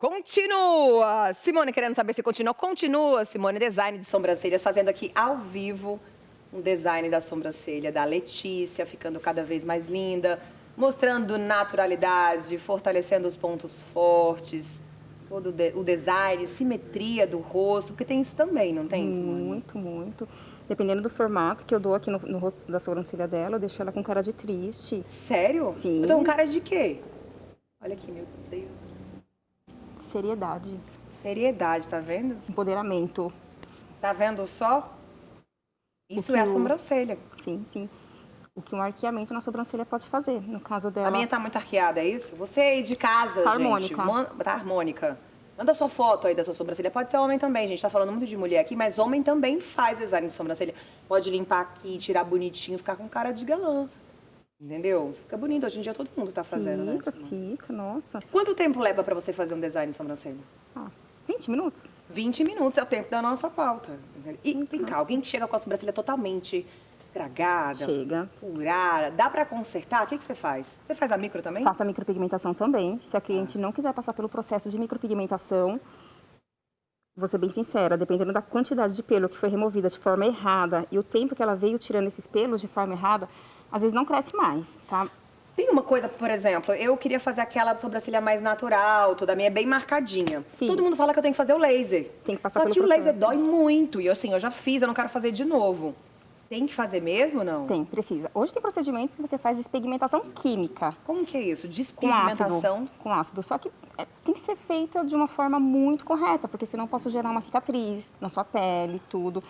Continua! Simone querendo saber se continua. Continua, Simone, design de sobrancelhas, fazendo aqui ao vivo um design da sobrancelha da Letícia, ficando cada vez mais linda, mostrando naturalidade, fortalecendo os pontos fortes, todo o design, simetria do rosto, porque tem isso também, não tem, Simone? Muito, muito. Dependendo do formato que eu dou aqui no rosto da sobrancelha dela, eu deixo ela com cara de triste. Sério? Sim. Eu tô com cara de quê? Olha aqui, meu Deus. Seriedade. Seriedade, tá vendo? Empoderamento. Tá vendo só? Isso é a sobrancelha. Sim, sim. O que um arqueamento na sobrancelha pode fazer. No caso dela... A minha tá muito arqueada, é isso? Você aí de casa, Tá gente. harmônica. Tá harmônica. Manda sua foto aí da sua sobrancelha. Pode ser homem também, gente. Tá falando muito de mulher aqui, mas homem também faz design de sobrancelha. Pode limpar aqui, tirar bonitinho, ficar com cara de galã. Entendeu? Fica bonito. Hoje em dia todo mundo tá fazendo, né? Fica, nossa. Quanto tempo leva pra você fazer um design de sobrancelha? 20 minutos. 20 minutos é o tempo da nossa pauta. E vem cá, alguém que chega com a sobrancelha totalmente estragada, Chega. furada, dá pra consertar? O que você faz? Você faz a micro também? Faço a micropigmentação também. Se a cliente não quiser passar pelo processo de micropigmentação, vou ser bem sincera, dependendo da quantidade de pelo que foi removida de forma errada e o tempo que ela veio tirando esses pelos de forma errada, às vezes não cresce mais, tá? Tem uma coisa, por exemplo, eu queria fazer aquela sobrancelha mais natural, toda a minha é bem marcadinha. Sim. Todo mundo fala que eu tenho que fazer o laser. Tem que passar pelo Só que o laser processo. dói muito. E assim, eu já fiz, eu não quero fazer de novo. Tem que fazer mesmo ou não? Tem, precisa. Hoje tem procedimentos que você faz despigmentação química. Como que é isso? Com Despigmentação? ácido. Com ácido. Só que tem que ser feita de uma forma muito correta, porque senão posso gerar uma cicatriz na sua pele, tudo.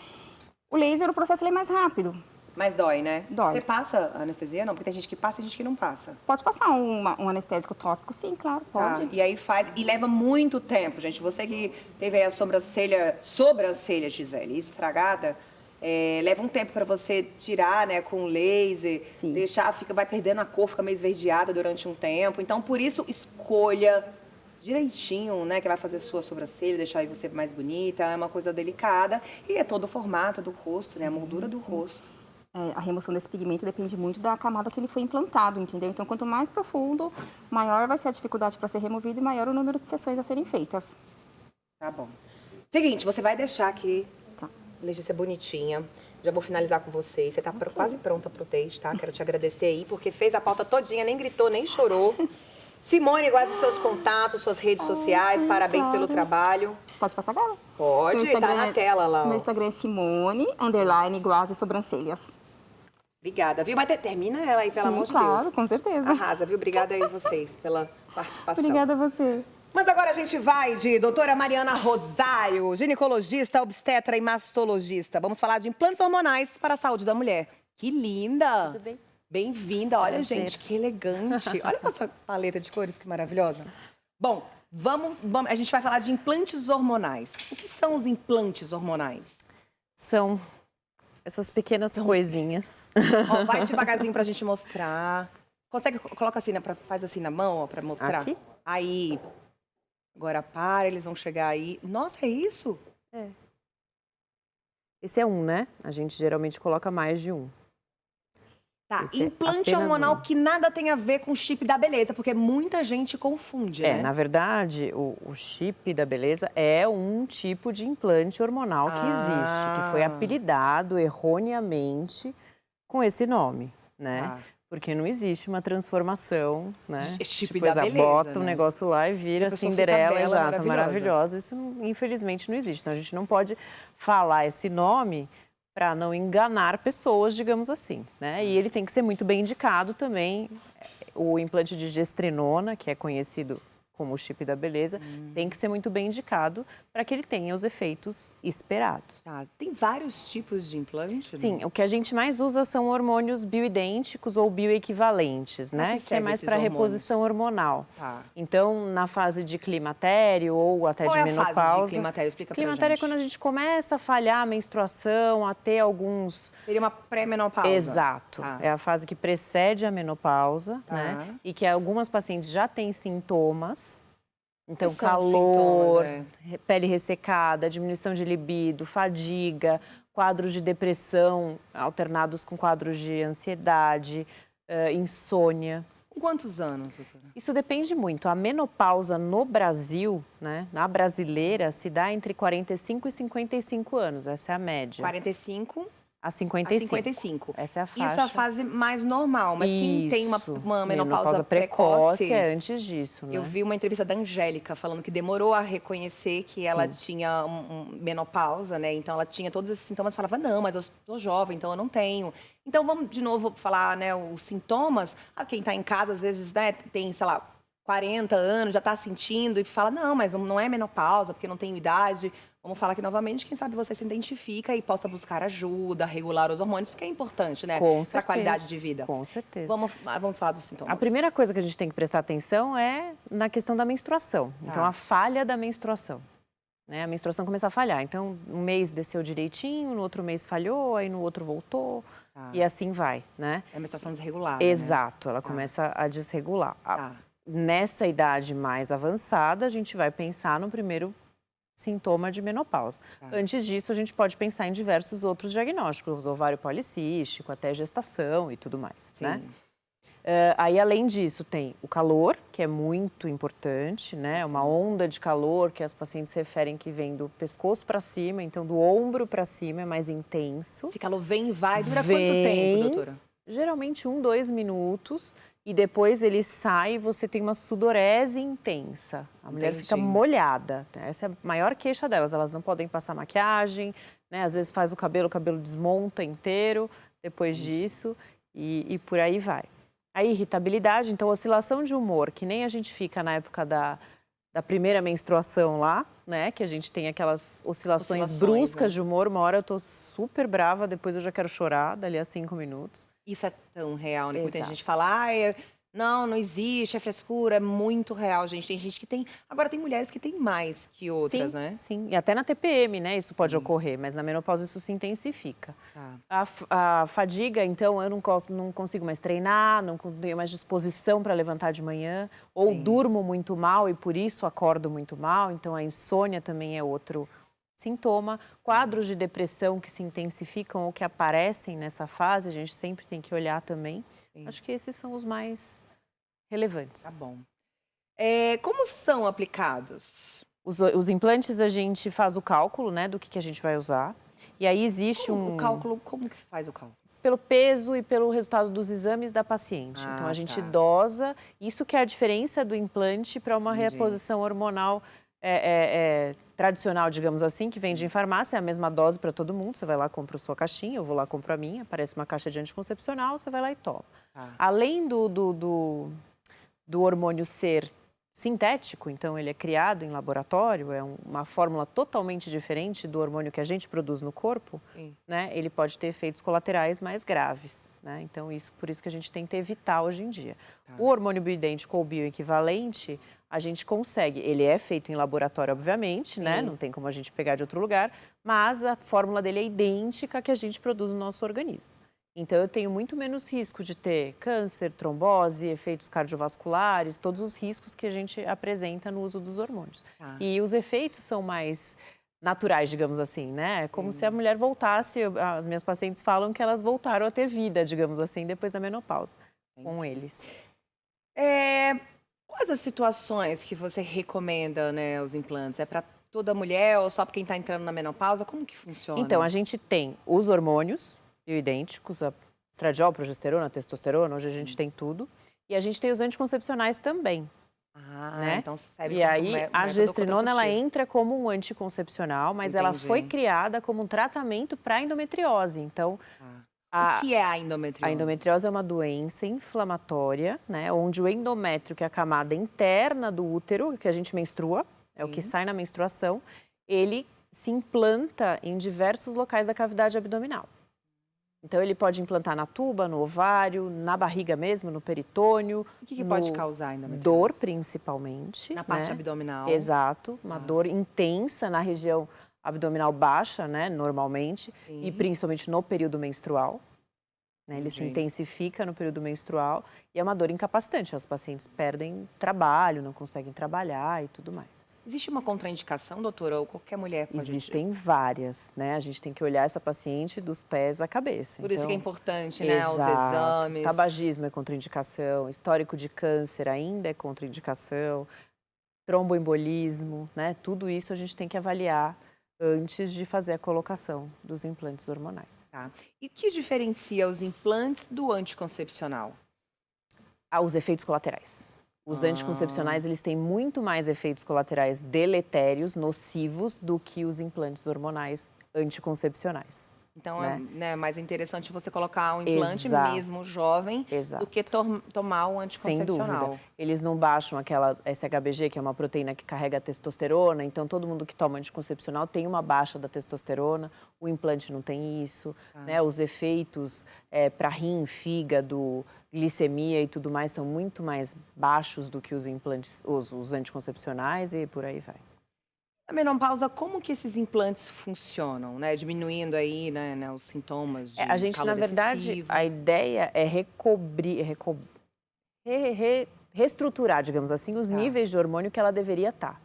O laser, o processo ele é mais rápido. Mas dói, né? Dói. Você passa anestesia? Não, porque tem gente que passa e tem gente que não passa. Pode passar um anestésico tópico? Sim, claro, pode. Tá. E aí faz, e leva muito tempo, gente. Você que teve aí a sobrancelha, Gisele, estragada, leva um tempo pra você tirar, né, com laser, Sim. deixar, vai perdendo a cor, fica meio esverdeada durante um tempo. Então, por isso, escolha direitinho, né, que vai fazer sua sobrancelha, deixar aí você mais bonita, é uma coisa delicada. E é todo o formato do rosto, né, a moldura do rosto. A remoção desse pigmento depende muito da camada que ele foi implantado, entendeu? Então, quanto mais profundo, maior vai ser a dificuldade para ser removido e maior o número de sessões a serem feitas. Tá bom. Seguinte, você vai deixar aqui, Tá. Letícia, bonitinha. Já vou finalizar com vocês. Você tá quase pronta pro date, tá? Quero te agradecer aí, porque fez a pauta todinha, nem gritou, nem chorou. Simone, guarde seus contatos, suas redes sociais. sim, Parabéns claro. pelo trabalho. Pode passar agora? Pode, Meu tá na tela lá. Meu Ó. Instagram é Simone, _ Guase Sobrancelhas. Obrigada, viu? Mas termina ela aí, pelo Sim, amor de claro, Deus. com certeza. Arrasa, viu? Obrigada aí vocês pela participação. Obrigada a você. Mas agora a gente vai de doutora Mariana Rosário, ginecologista, obstetra e mastologista. Vamos falar de implantes hormonais para a saúde da mulher. Que linda! Tudo bem? Bem-vinda. Olha, Prazer. gente, que elegante. Olha essa paleta de cores, que maravilhosa. Bom, a gente vai falar de implantes hormonais. O que são os implantes hormonais? São essas pequenas coisinhas. Ó, vai devagarzinho pra gente mostrar. Consegue, coloca assim, faz assim na mão, ó, pra mostrar. Aqui? Aí. Agora para, eles vão chegar aí. Nossa, é isso? É. Esse é um, né? A gente geralmente coloca mais de um. Tá, Esse é implante apenas hormonal um. que nada tem a ver com o chip da beleza, porque muita gente confunde, né? Na verdade, o chip da beleza é um tipo de implante hormonal que existe, que foi apelidado erroneamente com esse nome, né? Ah. Porque não existe uma transformação, né? Chip Tipo, da beleza, bota o né? negócio lá e vira A pessoa Cinderela, fica bela, exato, maravilhosa. Isso, infelizmente, não existe. Então, a gente não pode falar esse nome para não enganar pessoas, digamos assim, né? E ele tem que ser muito bem indicado também. O implante de gestrinona, que é conhecido como o chip da beleza, tem que ser muito bem indicado para que ele tenha os efeitos esperados. Tá, tem vários tipos de implante? Sim, o que a gente mais usa são hormônios bioidênticos ou bioequivalentes, Pra né? que Que é serve mais esses para hormônios? reposição hormonal. Tá. Então, na fase de climatério ou até Qual de é a menopausa. fase de climatério? Explica pra Climatério é gente. quando a gente começa a falhar a menstruação, a ter alguns... Seria uma pré-menopausa. Exato. Tá. É a fase que precede a menopausa, Tá. né? E que algumas pacientes já têm sintomas. Então, Quais são os calor, sintomas, pele ressecada, diminuição de libido, fadiga, quadros de depressão alternados com quadros de ansiedade, insônia. Com quantos anos, doutora? Isso depende muito. A menopausa no Brasil, né, na brasileira, se dá entre 45 e 55 anos. Essa é a média. 45 A a 55. 55. Essa é a faixa. Isso é a fase mais normal, mas quem tem uma menopausa precoce é antes disso, né? Eu vi uma entrevista da Angélica falando que demorou a reconhecer que ela tinha menopausa, né? Então ela tinha todos esses sintomas, falava, não, mas eu tô jovem, então eu não tenho. Então vamos de novo falar, né, os sintomas. Quem tá em casa, às vezes, né, tem, sei lá, 40 anos, já tá sentindo e fala, não, mas não é menopausa, porque não tenho idade. Vamos falar aqui novamente, quem sabe você se identifica e possa buscar ajuda, regular os hormônios, porque é importante, né? Para a qualidade de vida. Com certeza. Vamos falar dos sintomas. A primeira coisa que a gente tem que prestar atenção é na questão da menstruação. Então, a falha da menstruação. Né? A menstruação começa a falhar. Então, um mês desceu direitinho, no outro mês falhou, aí no outro voltou. E assim vai, né? É a menstruação desregulada, Exato, ela começa a desregular. Nessa idade mais avançada, a gente vai pensar no primeiro sintoma de menopausa. Antes disso, a gente pode pensar em diversos outros diagnósticos, ovário policístico, até gestação e tudo mais, né? Aí, além disso, tem o calor, que é muito importante, né? Uma onda de calor que as pacientes referem que vem do pescoço para cima, então do ombro para cima é mais intenso. Esse calor vem e vai, dura quanto tempo, doutora? Geralmente 1, 2 minutos. E depois ele sai e você tem uma sudorese intensa. A mulher fica molhada. Essa é a maior queixa delas. Elas não podem passar maquiagem, né? Às vezes faz o cabelo desmonta inteiro depois disso e por aí vai. A irritabilidade, então oscilação de humor, que nem a gente fica na época da primeira menstruação lá, né? Que a gente tem aquelas oscilações bruscas de humor. Uma hora eu tô super brava, depois eu já quero chorar, dali a 5 minutos. Isso é tão real, né? Muita gente fala, não existe, é frescura, é muito real, gente. Tem gente que tem... Agora, tem mulheres que têm mais que outras, né? Sim, e até na TPM, né? Isso pode ocorrer, mas na menopausa isso se intensifica. A fadiga, então, eu não consigo mais treinar, não tenho mais disposição para levantar de manhã, ou durmo muito mal e por isso acordo muito mal, então a insônia também é outro sintoma. Quadros de depressão que se intensificam ou que aparecem nessa fase, a gente sempre tem que olhar também. Acho que esses são os mais relevantes. Tá bom. Como são aplicados? Os implantes, a gente faz o cálculo, né, do que a gente vai usar. E aí existe o cálculo, como que se faz o cálculo? Pelo peso e pelo resultado dos exames da paciente. Então, a gente dosa. Isso que é a diferença do implante para uma reposição hormonal tradicional, digamos assim, que vende em farmácia, é a mesma dose para todo mundo. Você vai lá, compra a sua caixinha, eu vou lá, compro a minha, aparece uma caixa de anticoncepcional, você vai lá e toma. Além do hormônio ser sintético, então ele é criado em laboratório, é uma fórmula totalmente diferente do hormônio que a gente produz no corpo, né? Ele pode ter efeitos colaterais mais graves, né? Então, por isso que a gente tenta evitar hoje em dia. O hormônio bioidêntico ou bioequivalente, a gente consegue. Ele é feito em laboratório, obviamente, né? Não tem como a gente pegar de outro lugar, mas a fórmula dele é idêntica à que a gente produz no nosso organismo. Então, eu tenho muito menos risco de ter câncer, trombose, efeitos cardiovasculares, todos os riscos que a gente apresenta no uso dos hormônios. E os efeitos são mais naturais, digamos assim, né? Como se a mulher voltasse, as minhas pacientes falam que elas voltaram a ter vida, digamos assim, depois da menopausa, com eles. Quais as situações que você recomenda, né, os implantes? É para toda mulher ou só para quem está entrando na menopausa? Como que funciona? Então, a gente tem os hormônios bioidênticos, a estradiol, progesterona, testosterona, hoje a gente tem tudo. E a gente tem os anticoncepcionais também. Né? Então serve e aí, a gestrinona, ela entra como um anticoncepcional, mas ela foi criada como um tratamento para endometriose. Então, o que é a endometriose? A endometriose é uma doença inflamatória, né? Onde o endométrio, que é a camada interna do útero, que a gente menstrua, é o que sai na menstruação, ele se implanta em diversos locais da cavidade abdominal. Então, ele pode implantar na tuba, no ovário, na barriga mesmo, no peritônio. O que pode causar endometriose? Dor, principalmente. Na parte abdominal. Exato. Uma dor intensa na região abdominal baixa, né, normalmente. E principalmente no período menstrual. né? Ele se Entendi. intensifica no período menstrual e é uma dor incapacitante. As pacientes perdem trabalho, não conseguem trabalhar e tudo mais. Existe uma contraindicação, doutora, ou qualquer mulher pode... Existem várias, né? A gente tem que olhar essa paciente dos pés à cabeça. Por isso que é Então, importante, né, os exato. exames. Tabagismo é contraindicação, histórico de câncer ainda é contraindicação, tromboembolismo, né? Tudo isso a gente tem que avaliar antes de fazer a colocação dos implantes hormonais. Tá. E o que diferencia os implantes do anticoncepcional? Os efeitos colaterais. Os anticoncepcionais, eles têm muito mais efeitos colaterais deletérios, nocivos, do que os implantes hormonais anticoncepcionais. Então, né? é mais interessante você colocar um implante Exato. mesmo jovem Exato. do que tomar o Sem anticoncepcional. dúvida. Eles não baixam aquela SHBG, que é uma proteína que carrega a testosterona, então todo mundo que toma anticoncepcional tem uma baixa da testosterona, o implante não tem isso, né? Os efeitos para rim, fígado, glicemia e tudo mais são muito mais baixos do que os implantes, os anticoncepcionais e por aí vai. Na menopausa, como que esses implantes funcionam, né? Diminuindo aí, né, os sintomas de A gente, na calor verdade, excessivo. a ideia é reestruturar, digamos assim, os níveis de hormônio que ela deveria estar.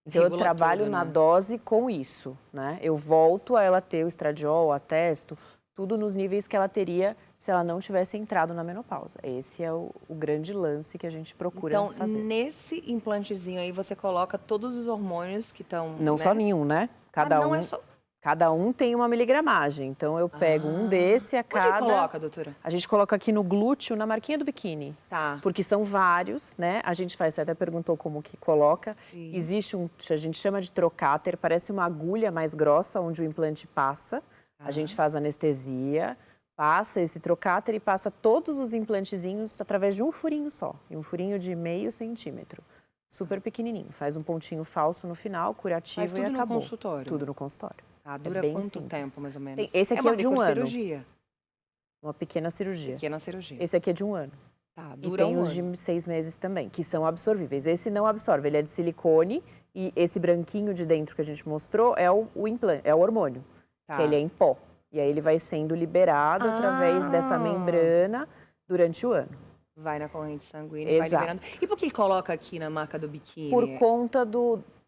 Então, eu Regula trabalho tudo, na né? dose com isso, né? Eu volto a ela ter o estradiol, a testo, tudo nos níveis que ela teria se ela não tivesse entrado na menopausa. Esse é o grande lance que a gente procura Então, fazer. nesse implantezinho aí, você coloca todos os hormônios que estão... Não né? só nenhum, né? Cada não um, é só... cada um tem uma miligramagem. Então, eu pego um desse a cada... Onde coloca, doutora? A gente coloca aqui no glúteo, na marquinha do biquíni. Tá. Porque são vários, né? A gente faz, você até perguntou como que coloca. Sim. Existe a gente chama de trocáter, parece uma agulha mais grossa onde o implante passa. A gente faz anestesia, passa esse trocáter e passa todos os implantezinhos através de um furinho só. E um furinho de 0,5 centímetro. Super pequenininho. Faz um pontinho falso no final, curativo Faz tudo e no acabou. consultório? Tudo no consultório. Tá, dura bem quanto simples. tempo, mais ou menos? Esse aqui é de um ano. cirurgia. Uma pequena cirurgia. Pequena cirurgia. Esse aqui é de um ano. Tá, E dura tem um os ano. de 6 meses também, que são absorvíveis. Esse não absorve, ele é de silicone e esse branquinho de dentro que a gente mostrou é o implante, é o hormônio, Tá. que ele é em pó. E aí ele vai sendo liberado através dessa membrana durante o ano. Vai na corrente sanguínea e vai Exato. liberando. E por que coloca aqui na marca do biquíni? Por conta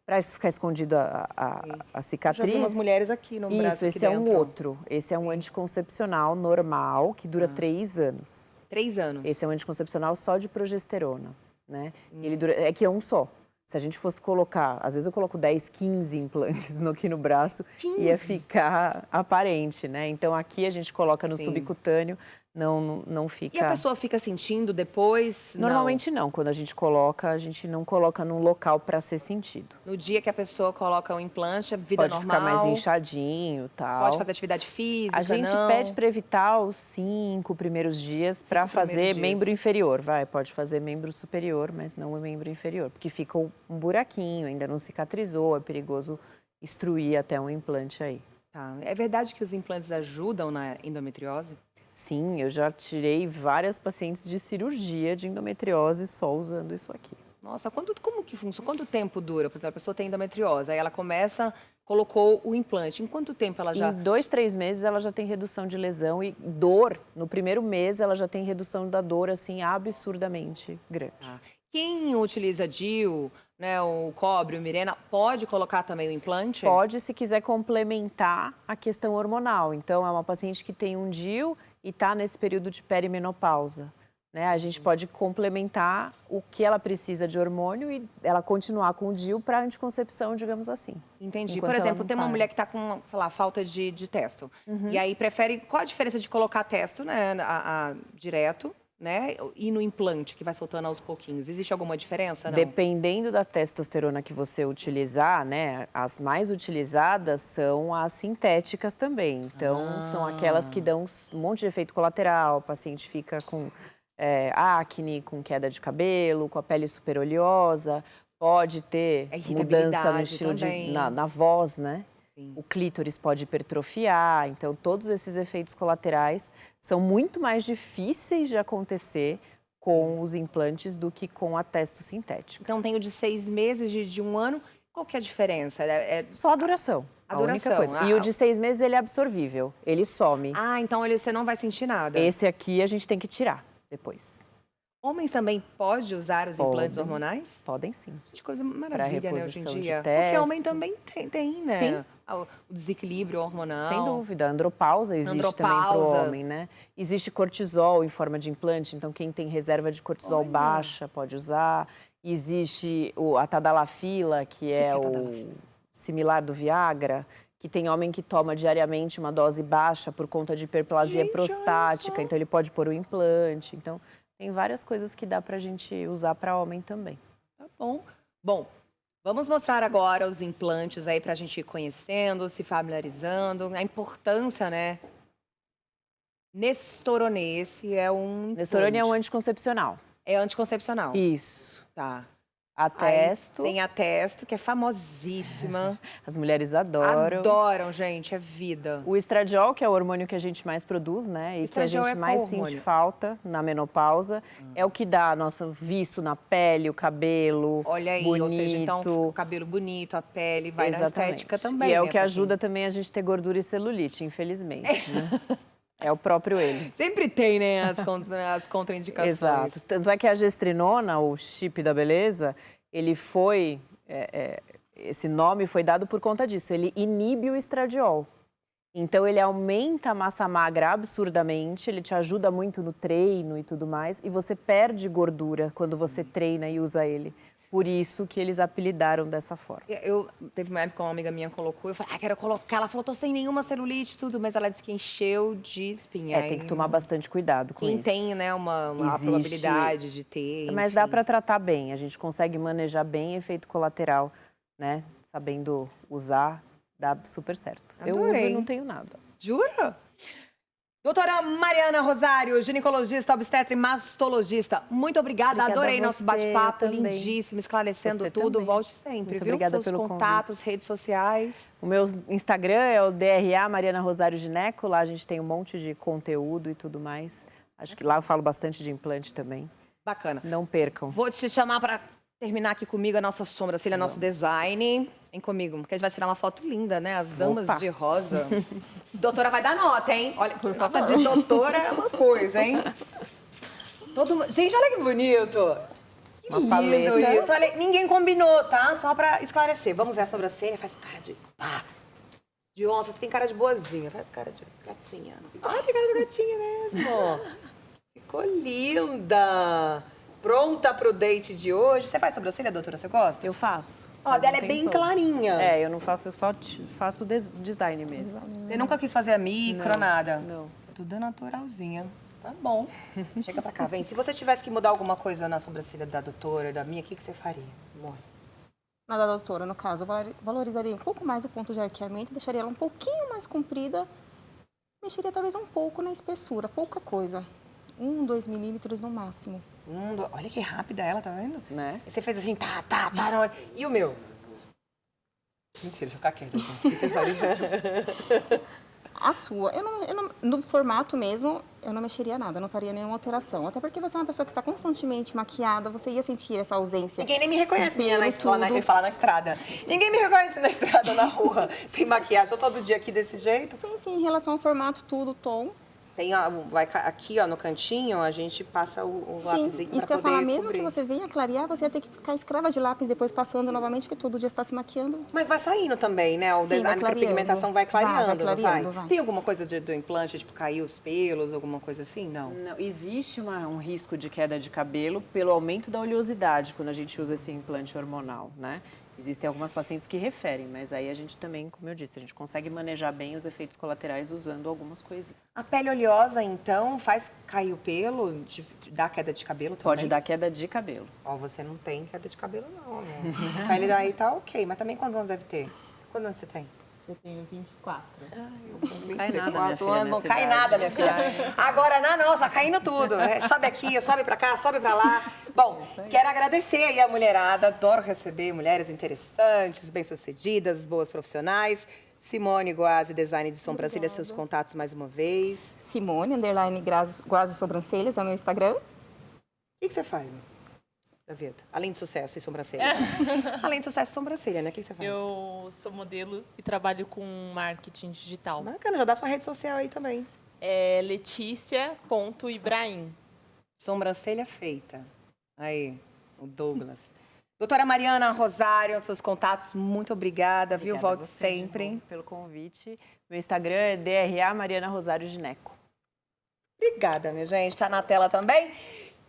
para ficar escondido a Já cicatriz. vi umas mulheres aqui no braço. Isso, aqui esse é um dentro. outro. Esse é um anticoncepcional normal, que dura 3 anos. 3 anos. Esse é um anticoncepcional só de progesterona, né? Ele dura, é que é um só. Se a gente fosse colocar, às vezes eu coloco 10, 15 implantes aqui no braço, ia ficar aparente, né? Então aqui a gente coloca no Sim. subcutâneo, não fica... E a pessoa fica sentindo depois? Normalmente não. Quando a gente não coloca num local para ser sentido. No dia que a pessoa coloca o implante, a vida Pode normal? ficar mais inchadinho, tal. Pode fazer atividade física, A gente não? pede para evitar os 5 primeiros dias para fazer primeiros dias. membro inferior. Pode fazer membro superior, mas não o membro inferior. Porque fica um buraquinho, ainda não cicatrizou, é perigoso instruir até um implante aí. Tá. É verdade que os implantes ajudam na endometriose? Sim, eu já tirei várias pacientes de cirurgia de endometriose só usando isso aqui. Nossa, como que funciona? Quanto tempo dura? Por exemplo, a pessoa tem endometriose, aí ela colocou o implante. Em quanto tempo ela já... Em 2, 3 meses ela já tem redução de lesão e dor. No primeiro mês ela já tem redução da dor, assim, absurdamente grande. Tá. Quem utiliza DIU, né, o cobre, o Mirena, pode colocar também o implante? Pode, se quiser complementar a questão hormonal. Então, é uma paciente que tem um DIU e está nesse período de perimenopausa, né? A gente pode complementar o que ela precisa de hormônio e ela continuar com o DIU para anticoncepção, digamos assim. Entendi. Enquanto Por ela exemplo, não tem uma para. mulher que está com, sei lá, falta de testo. E aí prefere... Qual a diferença de colocar testo, né, direto, né, e no implante, que vai soltando aos pouquinhos? Existe alguma diferença, não? Dependendo da testosterona que você utilizar, né, as mais utilizadas são as sintéticas também. Então, são aquelas que dão um monte de efeito colateral, o paciente fica com acne, com queda de cabelo, com a pele super oleosa, pode ter mudança no estilo na voz, né? Sim. O clítoris pode hipertrofiar, então todos esses efeitos colaterais são muito mais difíceis de acontecer com os implantes do que com a testo sintética. Então, tem o de 6 meses, de 1 ano. Qual que é a diferença? Só a duração. A única duração, coisa. E o de 6 meses, ele é absorvível. Ele some. Então você não vai sentir nada. Esse aqui a gente tem que tirar depois. Homens também podem usar os implantes hormonais? Podem sim. Que coisa maravilha, né, hoje em reposição de dia. Porque testo. homem também tem, né? Sim. O desequilíbrio hormonal. Sem dúvida. Andropausa existe também para o homem, né? Existe cortisol em forma de implante, então quem tem reserva de cortisol baixa pode usar. Existe a tadalafila, que é o similar do Viagra, que tem homem que toma diariamente uma dose baixa por conta de hiperplasia prostática, então ele pode pôr o implante. Então, tem várias coisas que dá pra gente usar para homem também. Tá bom. Bom, vamos mostrar agora os implantes aí pra gente ir conhecendo, se familiarizando. A importância, né? Nestoronê, esse é um implante. Nestoronê é um anticoncepcional. É anticoncepcional. Isso. Tá. A testo. Tem a testo, que é famosíssima. As mulheres adoram. Adoram, gente, é vida. O estradiol, que é o hormônio que a gente mais produz, né? E que a gente mais sente falta na menopausa. É o que dá nosso viço na pele, o cabelo. Olha aí, bonito. ou seja, então o cabelo bonito, a pele, vai na estética também. E é o né, que ajuda também a gente ter gordura e celulite, infelizmente. Né? É o próprio ele. Sempre tem, né, as contraindicações. Exato. Tanto é que a gestrinona, o chip da beleza, ele foi... esse nome foi dado por conta disso. Ele inibe o estradiol. Então, ele aumenta a massa magra absurdamente, ele te ajuda muito no treino e tudo mais. E você perde gordura quando você treina e usa ele. Por isso que eles apelidaram dessa forma. Teve uma época que uma amiga minha colocou, eu falei, quero colocar. Ela falou, tô sem nenhuma celulite e tudo, mas ela disse que encheu de espinha. Tem que tomar bastante cuidado com Quem isso. tem, né, uma probabilidade de ter. Mas dá para tratar bem, a gente consegue manejar bem efeito colateral, né? Sabendo usar, dá super certo. Adorei. Eu uso e não tenho nada. Jura? Doutora Mariana Rosário, ginecologista, obstetra e mastologista, muito obrigada. Adorei nosso bate-papo, lindíssimo, esclarecendo você tudo. Também. Volte sempre, muito viu? Obrigada Seus pelo contatos, convite. redes sociais. O meu Instagram é o DRA Mariana Rosário Gineco, lá a gente tem um monte de conteúdo e tudo mais. Acho que lá eu falo bastante de implante também. Bacana. Não percam. Vou te chamar para terminar aqui comigo a nossa sobrancelha, nosso design. Vem comigo, porque a gente vai tirar uma foto linda, né? As damas de rosa. Doutora vai dar nota, hein? Olha, nota de doutora é uma coisa, hein? Gente, olha que bonito. Que Uma lindo paleta. isso. Olha, ninguém combinou, tá? Só pra esclarecer. Vamos ver a sobrancelha. Faz cara de... de onça. Você tem cara de boazinha. Faz cara de gatinha. Tem cara de gatinha mesmo. Ficou linda. Pronta pro date de hoje. Você faz sobrancelha, doutora? Você gosta? Eu faço. Ó, dela é bem clarinha. Eu não faço, eu só faço design mesmo. Você nunca quis fazer a micro, nada? Não. Tudo naturalzinha. Tá bom. Chega pra cá, vem. Se você tivesse que mudar alguma coisa na sobrancelha da doutora, da minha, o que você faria, Simone? Na da doutora, no caso, eu valorizaria um pouco mais o ponto de arqueamento, deixaria ela um pouquinho mais comprida, mexeria talvez um pouco na espessura, pouca coisa. 2 milímetros no máximo. Olha que rápida ela, tá vendo? Né? Você fez assim, tá, na hora. E o meu? Mentira, deixa eu ficar quieta, gente. O que você faria? A sua, no formato mesmo, eu não mexeria nada, não faria nenhuma alteração. Até porque você é uma pessoa que está constantemente maquiada, você ia sentir essa ausência. Ninguém nem me reconhece, menina, tudo. Eu falar na estrada. Ninguém me reconhece na estrada, na rua, sem maquiagem. Eu tô todo dia aqui desse jeito. Sim, em relação ao formato, tudo, tom. Tem, aqui, ó, no cantinho, a gente passa o lápisinho isso que eu ia pra falar, poder mesmo cobrir. que você venha clarear, você ia ter que ficar escrava de lápis depois passando novamente, porque todo dia você está se maquiando. Mas vai saindo também, né? O Sim, design, vai a clareando. pigmentação vai clareando, Vai clareando, não vai? vai. Tem alguma coisa do implante, tipo, cair os pelos, alguma coisa assim? Não. Não, existe um risco de queda de cabelo pelo aumento da oleosidade quando a gente usa esse implante hormonal, né? Existem algumas pacientes que referem, mas aí a gente também, como eu disse, a gente consegue manejar bem os efeitos colaterais usando algumas coisinhas. A pele oleosa, então, faz cair o pelo, dá queda de cabelo também? Pode dar queda de cabelo. Ó, você não tem queda de cabelo, não, né? A pele daí tá ok, mas também quantos anos deve ter? Quantos anos você tem? Eu tenho 24. Cai nada, minha filha, Não nessa cai idade. nada, minha filha. Agora, na nossa, caindo tudo. Sobe aqui, sobe pra cá, sobe pra lá. Bom, quero agradecer aí a mulherada. Adoro receber mulheres interessantes, bem-sucedidas, boas profissionais. Simone Guazzi, design de sobrancelha, seus contatos mais uma vez. Simone, _Guazzi Sobrancelhas, é o meu Instagram. O que você faz? da vida? Além de sucesso e sobrancelha. Além de sucesso e sobrancelha, né? O que você faz? Eu sou modelo e trabalho com marketing digital. Bacana, já dá sua rede social aí também. É Letícia.Ibrahim. Sobrancelha feita. Aí, o Douglas. Doutora Mariana Rosário, seus contatos, muito obrigada, viu? Obrigada a Volte você, sempre. de novo, pelo convite. Meu Instagram é DRA Mariana Rosário Gineco. Obrigada, minha gente. Tá na tela também.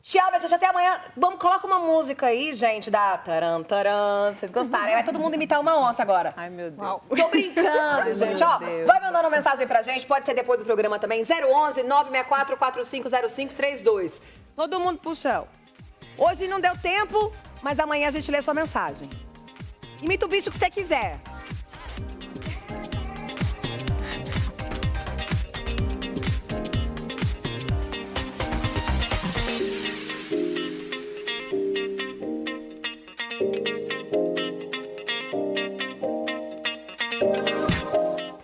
Tchau, gente. Até amanhã. Vamos, coloca uma música aí, gente, da taran, taran. Vocês gostarem. Vai todo mundo imitar uma onça agora. Ai, meu Deus. Tô brincando, gente. Ó, vai mandando mensagem pra gente. Pode ser depois do programa também. 011 964 450532. Todo mundo pro chão. Hoje não deu tempo, mas amanhã a gente lê sua mensagem. Imita o bicho que você quiser.